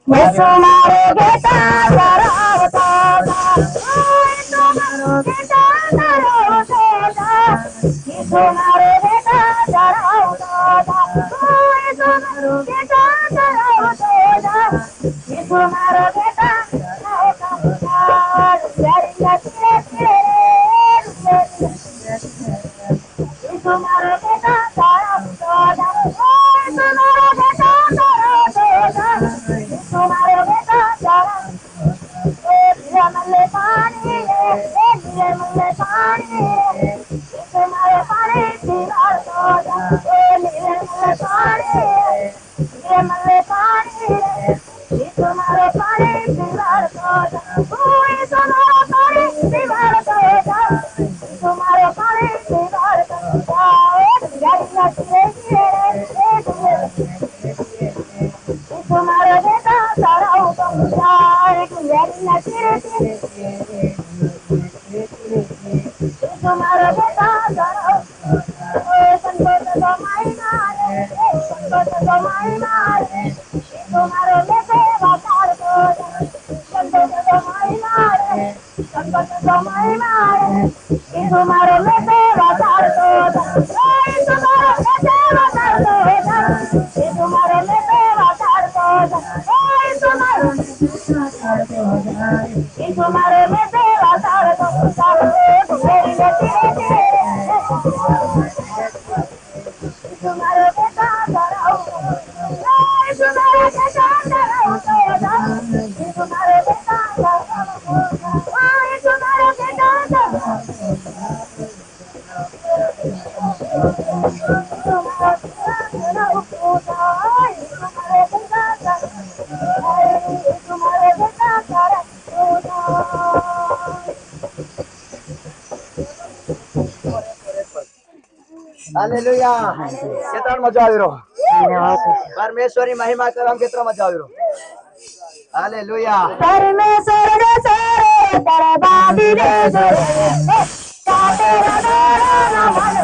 येसु मारो बेटा चरावता था येसु मारो बेटा चरावता था येसु मारो बेटा चरावता था येसु मारो बेटा चरावता था येसु मारो बेटा चरावता था येसु मारो बेटा चरावता था येसु मारो बेटा चरावता था येसु मारो बेटा चरावता मल्ले पानी मल्ले पानी तुम्हारे पानी दीवार तो मल्ले पानी मल्ले पानी तुम्हारे पानी दीवार तो तुम्हारा पानी दीवार तो तुम्हारे पानी दीवार तो तुम्हारे बेटा सारा तुम्हारा बेटा सारा संकट तो मारे तुम्हारे बेटे वाकार तो संकट तो मारे तुम्हारे बेटे वाकार तो तुम्हारे बेटे वाकार तो तुम्हारे बेटे वाकार तो तुम्हारे बेटे वाकार तो तुम्हारे बेटा हालेलुया केतना मजा આવી રહ્યો પરમેશ્વરની મહિમા કરવા કેतना મજા આવી રહ્યો हालेलुया परमेश्वर रे सोरे तेरे बादी रे सोरे तेरा दोरा ना मन